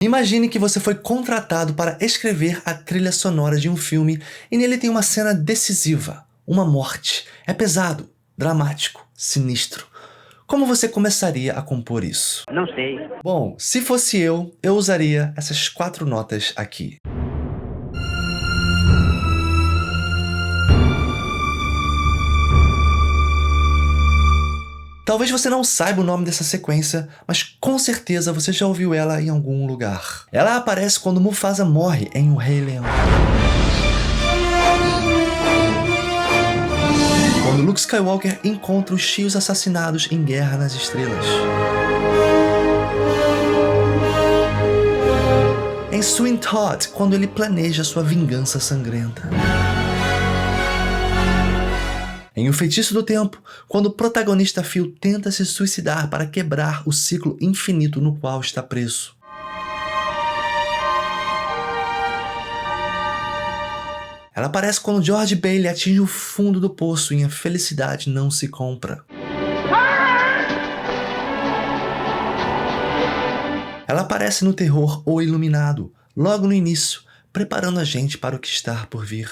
Imagine que você foi contratado para escrever a trilha sonora de um filme e nele tem uma cena decisiva, uma morte. É pesado, dramático, sinistro. Como você começaria a compor isso? Não sei. Bom, se fosse eu usaria essas 4 notas aqui. Talvez você não saiba o nome dessa sequência, mas com certeza você já ouviu ela em algum lugar. Ela aparece quando Mufasa morre em O Rei Leão. Quando Luke Skywalker encontra os tios assassinados em Guerra nas Estrelas. Em Sweeney Todd, quando ele planeja sua vingança sangrenta. Em O Feitiço do Tempo, quando o protagonista Phil tenta se suicidar para quebrar o ciclo infinito no qual está preso. Ela aparece quando George Bailey atinge o fundo do poço em A Felicidade Não Se Compra. Ela aparece no terror O Iluminado, logo no início, preparando a gente para o que está por vir.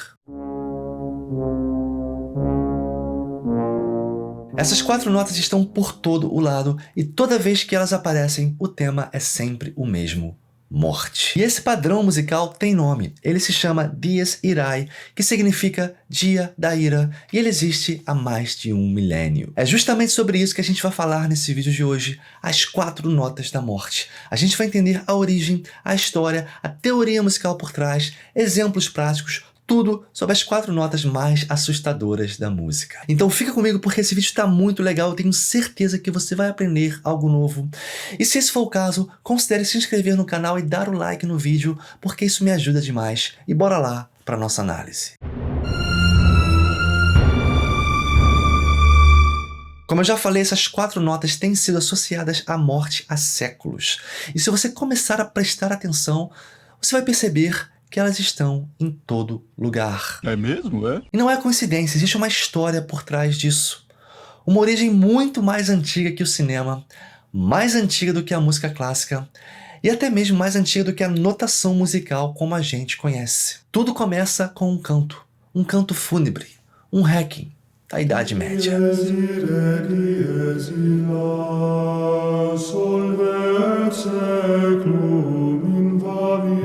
Essas 4 notas estão por todo o lado e toda vez que elas aparecem, o tema é sempre o mesmo: morte. E esse padrão musical tem nome. Ele se chama Dies Irae, que significa Dia da Ira, e ele existe há mais de 1 milênio. É justamente sobre isso que a gente vai falar nesse vídeo de hoje, as 4 notas da morte. A gente vai entender a origem, a história, a teoria musical por trás, exemplos práticos, tudo sobre as 4 notas mais assustadoras da música. Então fica comigo porque esse vídeo está muito legal, eu tenho certeza que você vai aprender algo novo. E se esse for o caso, considere se inscrever no canal e dar o like no vídeo, porque isso me ajuda demais. E bora lá para nossa análise. Como eu já falei, essas 4 notas têm sido associadas à morte há séculos. E se você começar a prestar atenção, você vai perceber que elas estão em todo lugar. É mesmo, é? E não é coincidência, existe uma história por trás disso. Uma origem muito mais antiga que o cinema, mais antiga do que a música clássica, e até mesmo mais antiga do que a notação musical como a gente conhece. Tudo começa com um canto fúnebre, um requiem da Idade Média.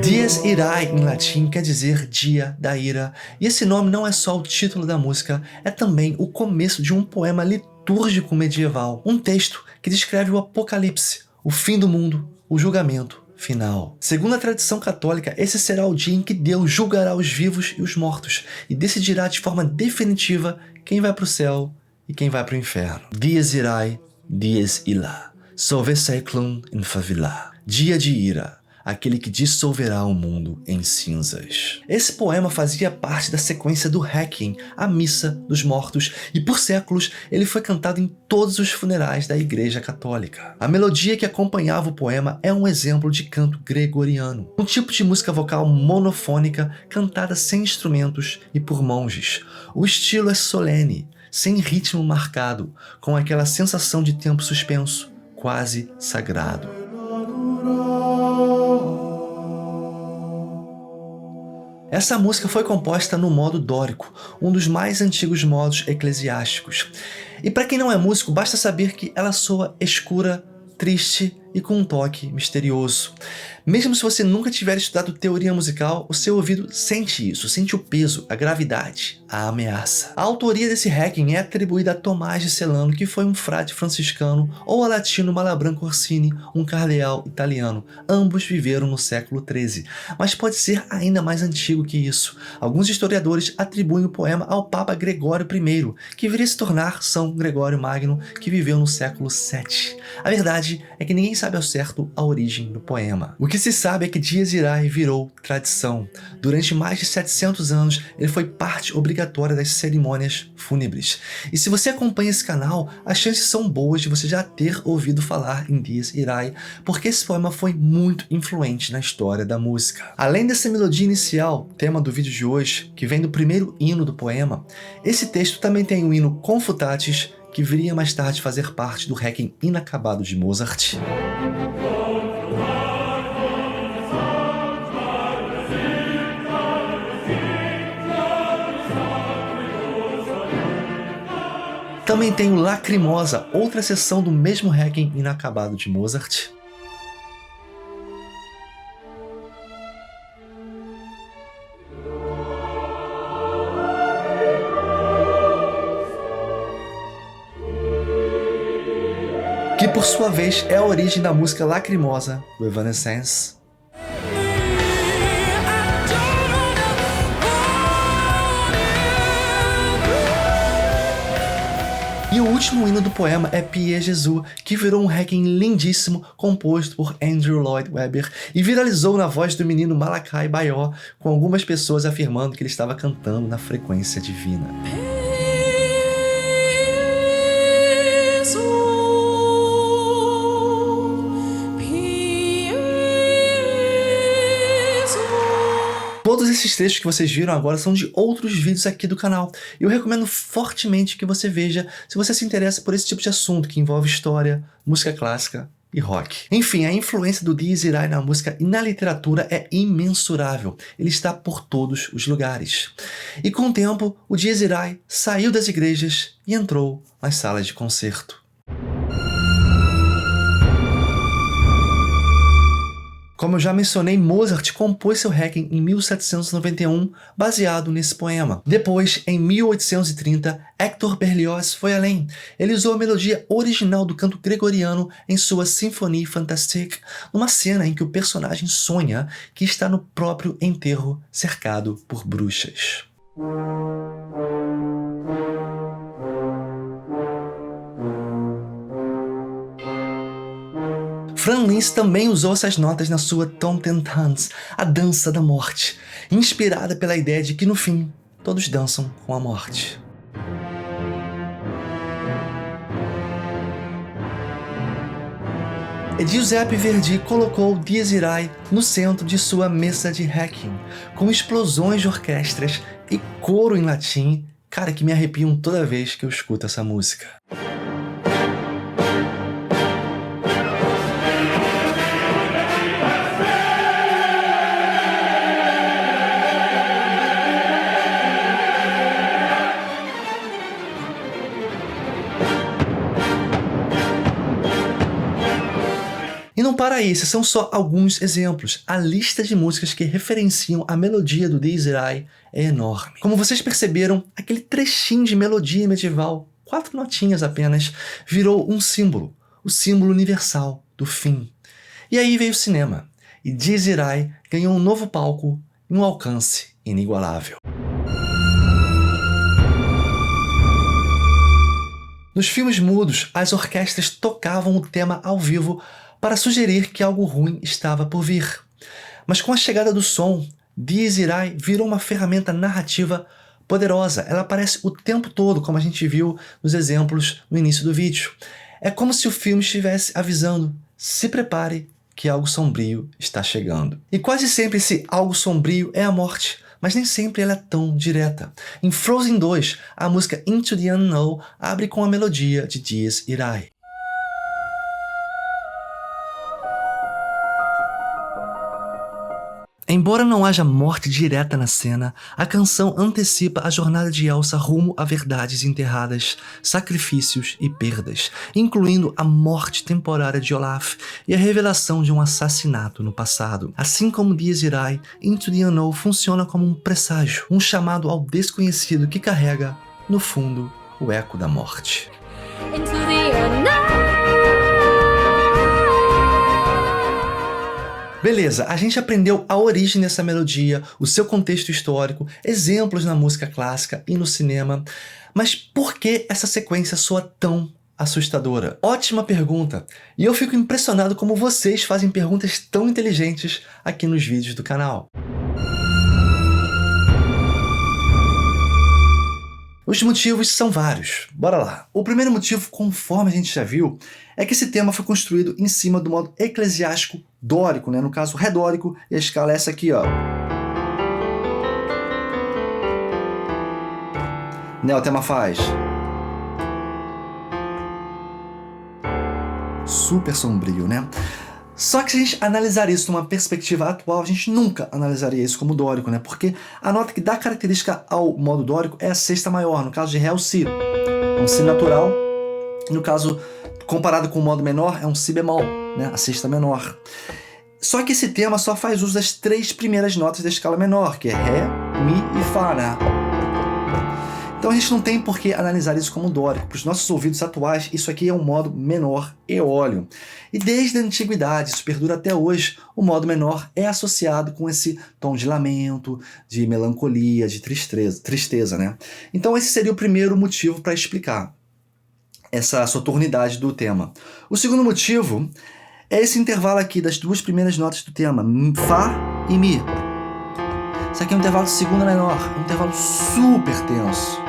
Dies Irae em latim quer dizer Dia da Ira, e esse nome não é só o título da música, é também o começo de um poema litúrgico medieval, um texto que descreve o apocalipse, o fim do mundo, o julgamento final. Segundo a tradição católica, esse será o dia em que Deus julgará os vivos e os mortos e decidirá de forma definitiva quem vai para o céu e quem vai para o inferno. Dies Irae, Dies Illa, Solve Seclum in Favilla. Dia de ira, aquele que dissolverá o mundo em cinzas. Esse poema fazia parte da sequência do Requiem, a Missa dos Mortos, e por séculos ele foi cantado em todos os funerais da Igreja Católica. A melodia que acompanhava o poema é um exemplo de canto gregoriano, um tipo de música vocal monofônica cantada sem instrumentos e por monges. O estilo é solene, sem ritmo marcado, com aquela sensação de tempo suspenso, quase sagrado. Essa música foi composta no modo dórico, um dos mais antigos modos eclesiásticos. E para quem não é músico, basta saber que ela soa escura, triste e com um toque misterioso. Mesmo se você nunca tiver estudado teoria musical, o seu ouvido sente isso, sente o peso, a gravidade, a ameaça. A autoria desse Requiem é atribuída a Tomás de Celano, que foi um frade franciscano, ou a latino Malabranco Orsini, um cardeal italiano. Ambos viveram no século XIII, mas pode ser ainda mais antigo que isso. Alguns historiadores atribuem o poema ao Papa Gregório I, que viria a se tornar São Gregório Magno, que viveu no século VII. A verdade é que ninguém sabe ao certo a origem do poema. O que se sabe é que Dies Irae virou tradição. Durante mais de 700 anos, ele foi parte obrigatória das cerimônias fúnebres. E se você acompanha esse canal, as chances são boas de você já ter ouvido falar em Dies Irae, porque esse poema foi muito influente na história da música. Além dessa melodia inicial, tema do vídeo de hoje, que vem do primeiro hino do poema, esse texto também tem o hino Confutatis, que viria mais tarde fazer parte do Requiem inacabado de Mozart. Também tem o Lacrimosa, outra seção do mesmo Requiem inacabado de Mozart. Que por sua vez é a origem da música Lacrimosa do Evanescence. E o último hino do poema é Pie Jesu, que virou um Requiem lindíssimo composto por Andrew Lloyd Webber e viralizou na voz do menino Malachi Baió, com algumas pessoas afirmando que ele estava cantando na frequência divina. Todos esses trechos que vocês viram agora são de outros vídeos aqui do canal. E eu recomendo fortemente que você veja se você se interessa por esse tipo de assunto que envolve história, música clássica e rock. Enfim, a influência do Dies Irae na música e na literatura é imensurável. Ele está por todos os lugares. E com o tempo, o Dies Irae saiu das igrejas e entrou nas salas de concerto. Como eu já mencionei, Mozart compôs seu Requiem em 1791, baseado nesse poema. Depois, em 1830, Hector Berlioz foi além. Ele usou a melodia original do canto gregoriano em sua Symphonie Fantastique, numa cena em que o personagem sonha que está no próprio enterro, cercado por bruxas. Franz Liszt também usou essas notas na sua Totentanz, a dança da morte, inspirada pela ideia de que no fim, todos dançam com a morte. E Giuseppe Verdi colocou Dies Irae no centro de sua missa de Requiem, com explosões de orquestras e coro em latim, cara, que me arrepiam toda vez que eu escuto essa música. E não para aí, esses são só alguns exemplos. A lista de músicas que referenciam a melodia do Dies Irae é enorme. Como vocês perceberam, aquele trechinho de melodia medieval, 4 notinhas apenas, virou um símbolo, o símbolo universal do fim. E aí veio o cinema, e Dies Irae ganhou um novo palco e um alcance inigualável. Nos filmes mudos, as orquestras tocavam o tema ao vivo para sugerir que algo ruim estava por vir. Mas com a chegada do som, Dies Irae virou uma ferramenta narrativa poderosa. Ela aparece o tempo todo, como a gente viu nos exemplos no início do vídeo. É como se o filme estivesse avisando: se prepare que algo sombrio está chegando. E quase sempre esse algo sombrio é a morte, mas nem sempre ela é tão direta. Em Frozen 2, a música Into the Unknown abre com a melodia de Dies Irae. Embora não haja morte direta na cena, a canção antecipa a jornada de Elsa rumo a verdades enterradas, sacrifícios e perdas, incluindo a morte temporária de Olaf e a revelação de um assassinato no passado. Assim como Dies Irae, Into the Unknown funciona como um presságio, um chamado ao desconhecido que carrega, no fundo, o eco da morte. Into the unknown. Beleza, a gente aprendeu a origem dessa melodia, o seu contexto histórico, exemplos na música clássica e no cinema, mas por que essa sequência soa tão assustadora? Ótima pergunta, e eu fico impressionado como vocês fazem perguntas tão inteligentes aqui nos vídeos do canal. Os motivos são vários, bora lá. O primeiro motivo, conforme a gente já viu, é que esse tema foi construído em cima do modo eclesiástico dórico, no caso redórico, e a escala é essa aqui, ó. O tema faz super sombrio, né? Só que se a gente analisar isso numa perspectiva atual, a gente nunca analisaria isso como dórico, né? Porque a nota que dá característica ao modo dórico é a sexta maior, no caso de Ré, o Si. é um Si natural. No caso, comparado com o modo menor, é um Si bemol, né? A sexta menor. Só que esse tema só faz uso das 3 primeiras notas da escala menor, que é Ré, Mi e Fá, né? Então a gente não tem por que analisar isso como dórico. Para os nossos ouvidos atuais, isso aqui é um modo menor eólio. E desde a antiguidade, isso perdura até hoje, o modo menor é associado com esse tom de lamento, de melancolia, de tristeza, né? Então esse seria o primeiro motivo para explicar essa soturnidade do tema. O segundo motivo é esse intervalo aqui das 2 primeiras notas do tema, Fá e Mi. Isso aqui é um intervalo de segunda menor, um intervalo super tenso.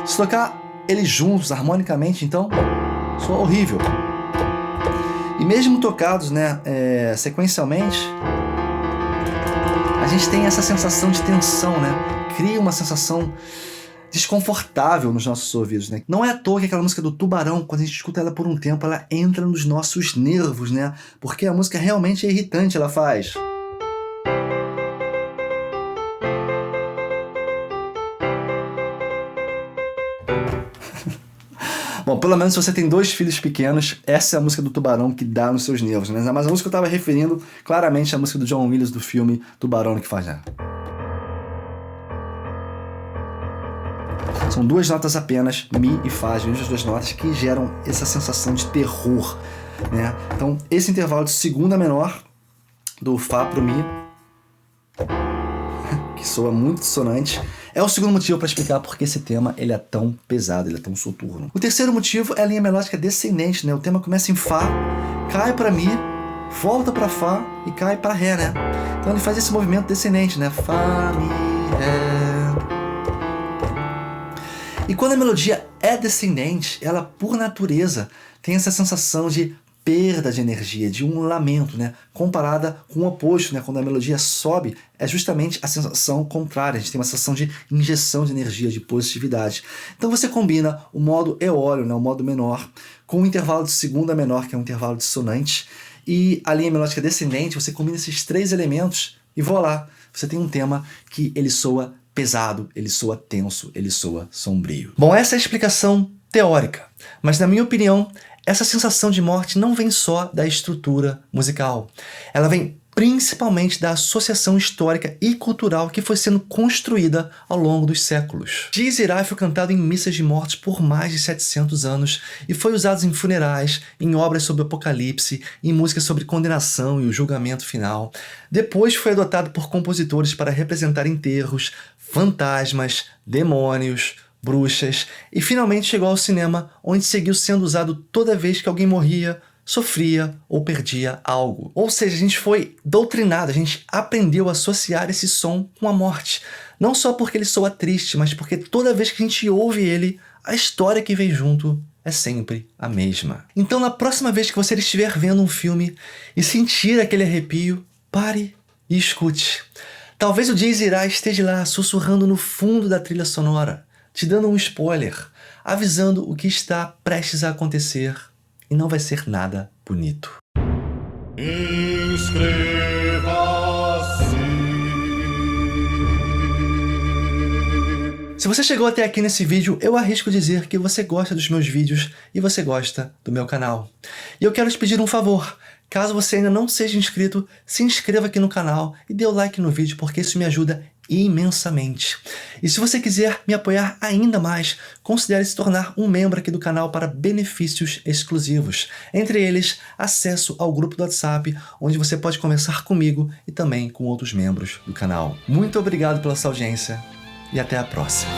Se tocar eles juntos, harmonicamente, então, soa horrível. E mesmo tocados, né, sequencialmente, a gente tem essa sensação de tensão, né? Cria uma sensação desconfortável nos nossos ouvidos, né? Não é à toa que aquela música do Tubarão, quando a gente escuta ela por um tempo, ela entra nos nossos nervos, né? Porque a música realmente é irritante, ela faz... Bom, pelo menos se você tem 2 filhos pequenos, essa é a música do Tubarão que dá nos seus nervos, né? Mas a música que eu estava referindo, claramente, é a música do John Williams do filme Tubarão que faz, né? São 2 notas apenas, Mi e Fá, as mesmas 2 notas, que geram essa sensação de terror, né? Então, esse intervalo de segunda menor, do Fá pro Mi, que soa muito dissonante, é o segundo motivo para explicar porque esse tema ele é tão pesado, ele é tão soturno. O terceiro motivo é a linha melódica descendente, né? O tema começa em Fá, cai para Mi, volta para Fá e cai para Ré, né? Então ele faz esse movimento descendente, né? Fá, Mi, Ré. E quando a melodia é descendente, ela por natureza tem essa sensação de perda de energia, de um lamento, né? Comparada com o oposto, né? Quando a melodia sobe, é justamente a sensação contrária. A gente tem uma sensação de injeção de energia, de positividade. Então você combina o modo eólio, né? O modo menor, com o intervalo de segunda menor, que é um intervalo dissonante, e a linha melódica descendente, você combina esses 3 elementos e voilá, você tem um tema que ele soa pesado, ele soa tenso, ele soa sombrio. Bom, essa é a explicação teórica, mas na minha opinião, essa sensação de morte não vem só da estrutura musical. Ela vem principalmente da associação histórica e cultural que foi sendo construída ao longo dos séculos. Dies Irae foi cantado em missas de mortos por mais de 700 anos e foi usado em funerais, em obras sobre o apocalipse, em músicas sobre condenação e o julgamento final. Depois foi adotado por compositores para representar enterros, fantasmas, demônios, bruxas, e finalmente chegou ao cinema, onde seguiu sendo usado toda vez que alguém morria, sofria ou perdia algo. Ou seja, a gente foi doutrinado, a gente aprendeu a associar esse som com a morte. Não só porque ele soa triste, mas porque toda vez que a gente ouve ele, a história que vem junto é sempre a mesma. Então, na próxima vez que você estiver vendo um filme e sentir aquele arrepio, pare e escute. Talvez o Dies Irae esteja lá sussurrando no fundo da trilha sonora, te dando um spoiler, avisando o que está prestes a acontecer, e não vai ser nada bonito. Inscreva-se. Se você chegou até aqui nesse vídeo, eu arrisco dizer que você gosta dos meus vídeos e você gosta do meu canal. E eu quero te pedir um favor. Caso você ainda não seja inscrito, se inscreva aqui no canal e dê o like no vídeo, porque isso me ajuda imensamente. E se você quiser me apoiar ainda mais, considere se tornar um membro aqui do canal para benefícios exclusivos. Entre eles, acesso ao grupo do WhatsApp, onde você pode conversar comigo e também com outros membros do canal. Muito obrigado pela sua audiência e até a próxima.